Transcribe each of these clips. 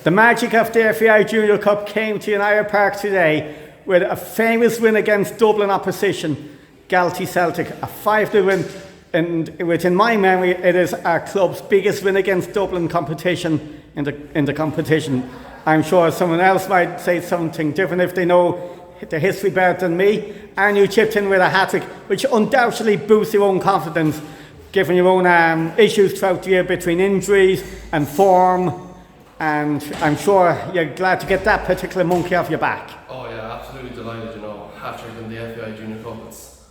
The magic of the FAI Junior Cup came to United Park today with a famous win against Dublin opposition, Galtee Celtic, a 5-0 win. And within my memory, it is our club's biggest win against Dublin competition in the competition. I'm sure someone else might say something different if they know the history better than me. And you chipped in with a hat-trick, which undoubtedly boosts your own confidence, given your own issues throughout the year between injuries and form. And I'm sure you're glad to get that particular monkey off your back. Oh yeah, absolutely delighted. Hat-trick in the FAI Junior Cup. It's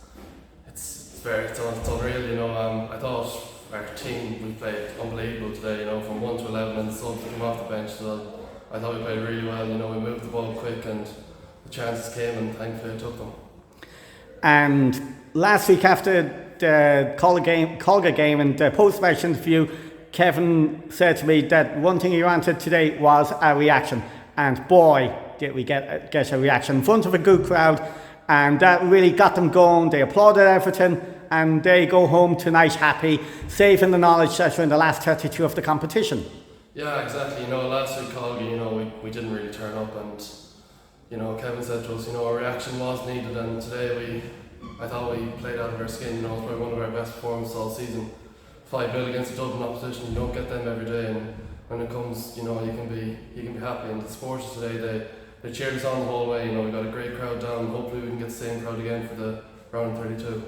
unreal. I thought our team, we played unbelievable today. From 1 to 11, and the subs came off the bench. So I thought we played really well. We moved the ball quick, and the chances came, and thankfully I took them. And last week after the Colga game and the post-match interview, Kevin said to me that one thing he wanted today was a reaction, and boy did we get a reaction in front of a good crowd, and that really got them going. They applauded everything, and they go home tonight happy, safe in the knowledge that we're in the last 32 of the competition. Yeah, exactly. Last week Colga, we didn't really turn up, and Kevin said to us, a reaction was needed, and today I thought we played out of our skin. It was probably one of our best performances all season. 5-0 against a Dublin opposition, you don't get them every day, and when it comes, you can be happy. And the supporters today, they cheered us on the whole way. We got a great crowd down. Hopefully we can get the same crowd again for the round of 32.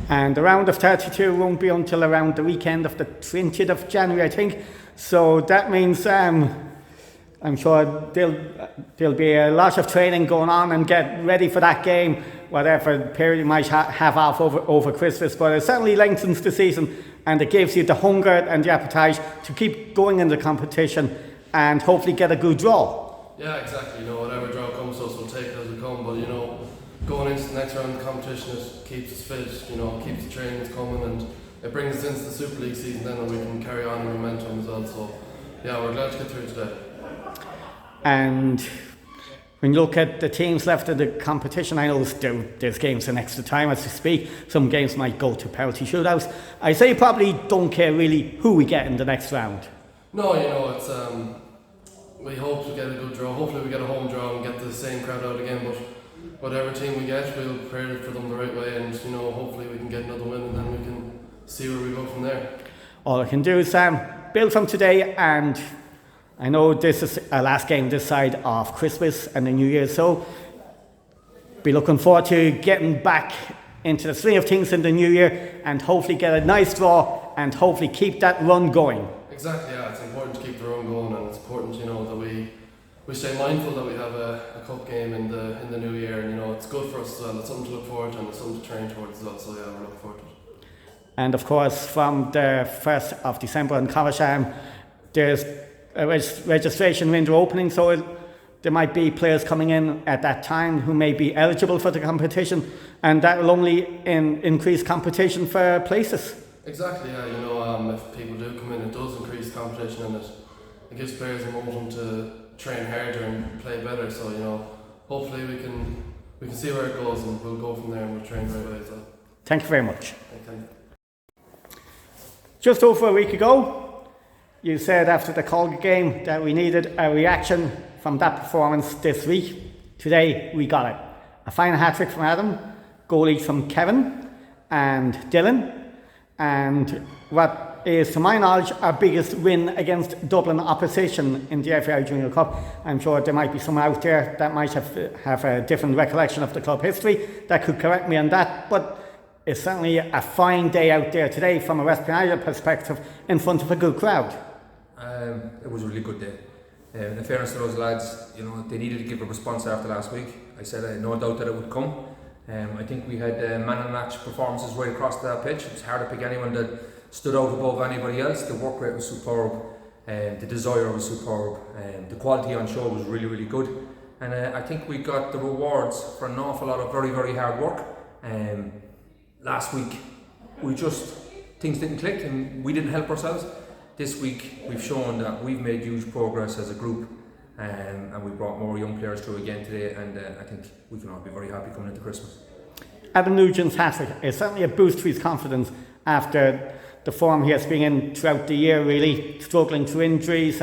And the round of 32 won't be until around the weekend of the 20th of January, I think. So that means I'm sure there'll be a lot of training going on and get ready for that game, whatever period you might have off over Christmas. But it certainly lengthens the season, and it gives you the hunger and the appetite to keep going in the competition and hopefully get a good draw. Yeah, exactly. Whatever draw comes to us, we'll take it as we come. But going into the next round of the competition, it keeps us fit. Keeps the trainings coming, and it brings us into the Super League season then, and we can carry on in momentum as well. So yeah, we're glad to get through today. And when you look at the teams left in the competition, I know there's games in extra time as we speak. Some games might go to penalty shootouts. I say you probably don't care really who we get in the next round. No, it's we hope to get a good draw. Hopefully we get a home draw and get the same crowd out again. But whatever team we get, we'll prepare for them the right way, and hopefully we can get another win, and then we can see where we go from there. All I can do is build from today, and I know this is our last game this side of Christmas and the New Year, so be looking forward to getting back into the swing of things in the New Year, and hopefully get a nice draw and hopefully keep that run going. Exactly, yeah, it's important to keep the run going, and it's important, that we stay mindful that we have a cup game in the New Year, and it's good for us as well. It's something to look forward to, and it's something to train towards as well. So yeah, we're looking forward to it. And of course, from the 1st of December in Covies, there's a registration window opening, so there might be players coming in at that time who may be eligible for the competition, and that will only increase competition for places. Exactly, yeah. If people do come in, it does increase competition, and it gives players a momentum to train harder and play better. So hopefully we can see where it goes, and we'll go from there, and we'll train right away as well. Thank you very much. Thank you. Just over a week ago, you said after the Colga game that we needed a reaction from that performance this week. Today we got it. A fine hat-trick from Adam, goal each from Kevin and Dylan, and what is, to my knowledge, our biggest win against Dublin opposition in the FAI Junior Cup. I'm sure there might be someone out there that might have a different recollection of the club history that could correct me on that, but it's certainly a fine day out there today from a Westport United perspective in front of a good crowd. It was a really good day. In fairness to those lads, they needed to give a response after last week. I said I had no doubt that it would come. I think we had man of the match performances right across that pitch. It's hard to pick anyone that stood out above anybody else. The work rate was superb, the desire was superb, the quality on show was really, really good. And I think we got the rewards for an awful lot of very, very hard work. Last week, things didn't click and we didn't help ourselves. This week, we've shown that we've made huge progress as a group, and we brought more young players through again today, and I think we can all be very happy coming into Christmas. Adam Nugent's hat-trick is certainly a boost to his confidence after the form he has been in throughout the year, really struggling through injuries,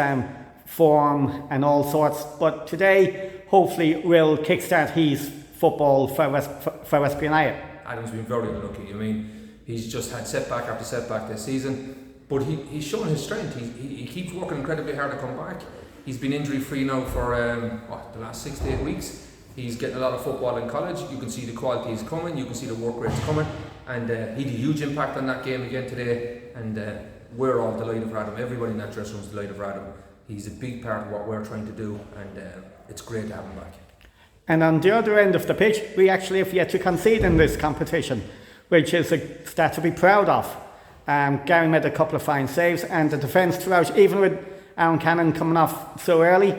form and all sorts. But today, hopefully, will kickstart his football for Westport United. Adam's been very unlucky. I mean, he's just had setback after setback this season, but he's shown his strength. He keeps working incredibly hard to come back. He's been injury free now for the last 6 to 8 weeks. He's getting a lot of football in college. You can see the quality is coming, you can see the work rate's coming, and he had a huge impact on that game again today, and we're all delighted for Adam. Everybody in that dressing room is delighted for Adam. He's a big part of what we're trying to do, and it's great to have him back. And on the other end of the pitch, we actually have yet to concede in this competition, which is a stat to be proud of. Gary made a couple of fine saves, and the defence throughout, even with Aaron Cannon coming off so early,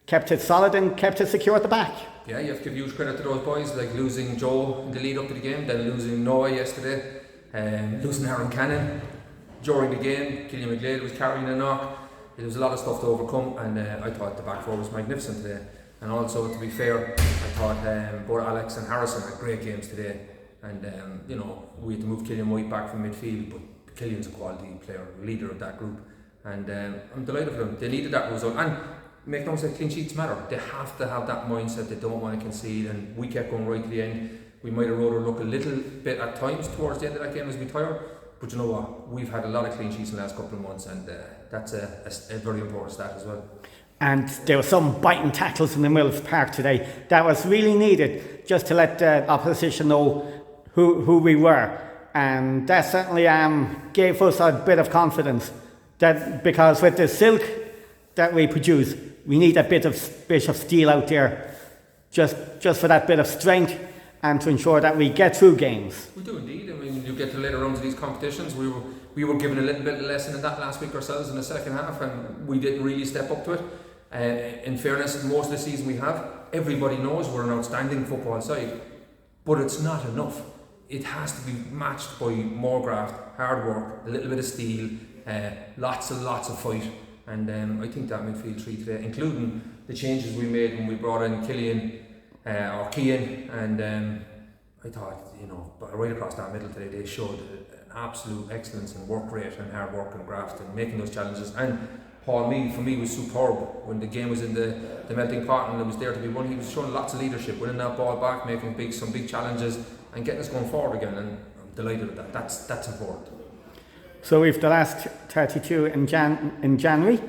kept it solid and kept it secure at the back. Yeah, you have to give huge credit to those boys, like losing Joe in the lead up to the game, then losing Noah yesterday, losing Aaron Cannon during the game. Killian McGlade was carrying a knock. There was a lot of stuff to overcome, and I thought the back four was magnificent today. And also, to be fair, I thought both Alex and Harrison had great games today. And we had to move Killian White back from midfield, but Killian's a quality player, leader of that group. And I'm delighted for them. They needed that result. And make no mistake, clean sheets matter. They have to have that mindset. They don't want to concede. And we kept going right to the end. We might have rather look a little bit at times towards the end of that game as we tired. But you know what? We've had a lot of clean sheets in the last couple of months, and that's a very important stat as well. And there were some biting tackles in the middle of the park today that was really needed, just to let the opposition know who we were. And that certainly gave us a bit of confidence, that because with the silk that we produce, we need a bit of steel out there, just for that bit of strength and to ensure that we get through games. We do indeed. I mean, you get to later rounds of these competitions. We were given a little bit of a lesson in that last week ourselves in the second half, and we didn't really step up to it. In fairness, most of the season we have, everybody knows we're an outstanding football side, but it's not enough. It has to be matched by more graft, hard work, a little bit of steel, lots of fight. And I think that midfield three today, including the changes we made when we brought in Cian, and I thought, right across that middle today, they showed an absolute excellence in work rate and hard work and graft and making those challenges. And Paul Mead, for me, was superb when the game was in the melting pot and it was there to be won. He was showing lots of leadership, winning that ball back, making some big challenges and getting us going forward again, and I'm delighted with that. That's important. So we've the last 32 in January.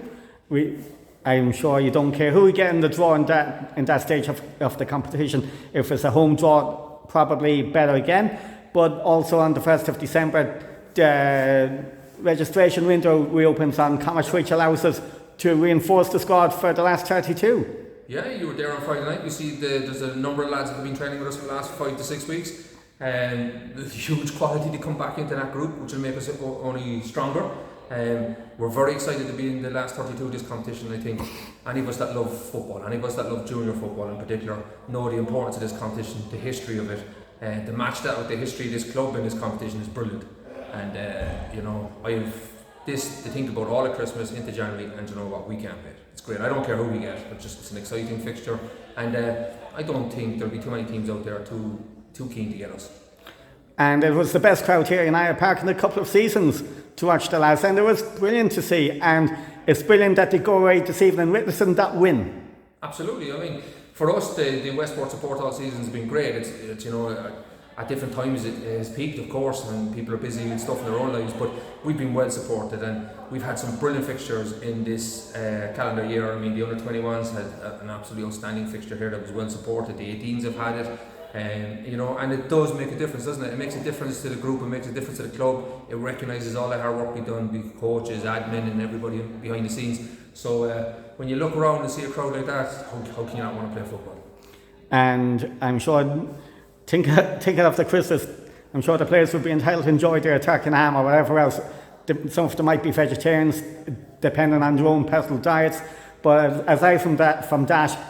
I'm sure you don't care who we get in the draw in that stage of the competition. If it's a home draw, probably better again. But also on the 1st of December, the registration window reopens on Commerce, which allows us to reinforce the squad for the last 32. Yeah, you were there on Friday night. You see there's a number of lads that have been training with us for the last 5 to 6 weeks. There's huge quality to come back into that group, which will make us only stronger. We're very excited to be in the last 32 of this competition. I think any of us that love football, any of us that love junior football in particular, know the importance of this competition, the history of it. To match that with the history of this club in this competition is brilliant. And I have this to think about all of Christmas into January, and you know what, we can't wait. It's great. I don't care who we get, but it's an exciting fixture, and I don't think there'll be too many teams out there too keen to get us. And it was the best crowd here in Ireland Park in a couple of seasons to watch the lads, and it was brilliant to see. And it's brilliant that they go away this evening witnessing that win. Absolutely. I mean, for us, the Westport support all season has been great. It's at different times it has peaked, of course, and people are busy with stuff in their own lives, but we've been well supported, and we've had some brilliant fixtures in this calendar year. I mean, the under-21s had an absolutely outstanding fixture here that was well supported. The 18s have had it. And it does make a difference, doesn't it? It makes a difference to the group, it makes a difference to the club. It recognises all the hard work we've done, the coaches, admin and everybody behind the scenes. So when you look around and see a crowd like that, how can you not want to play football? And I'm sure, thinking of the Christmas, I'm sure the players would be entitled to enjoy their turkey and ham or whatever else. Some of them might be vegetarians, depending on their own personal diets. But aside from that,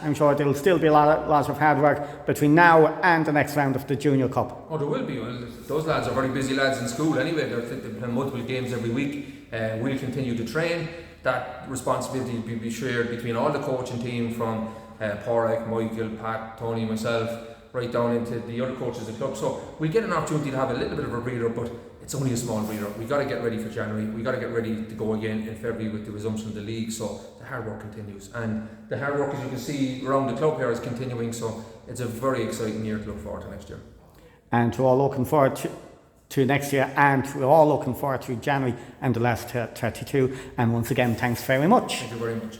I'm sure there will still be a lot of hard work between now and the next round of the Junior Cup. Oh, there will be. Well, those lads are very busy lads in school anyway. They're playing multiple games every week. We'll continue to train. That responsibility will be shared between all the coaching team from Porrick, Michael, Pat, Tony, myself. right down into the other coaches of the club. So we get an opportunity to have a little bit of a breather, but it's only a small breather. We got to get ready for January. We got to get ready to go again in February with the resumption of the league. So the hard work continues, and the hard work, as you can see around the club here, is continuing. So it's a very exciting year to look forward to next year. And we're all looking forward to next year, and we're all looking forward to January and the last 32. And once again, thanks very much. Thank you very much.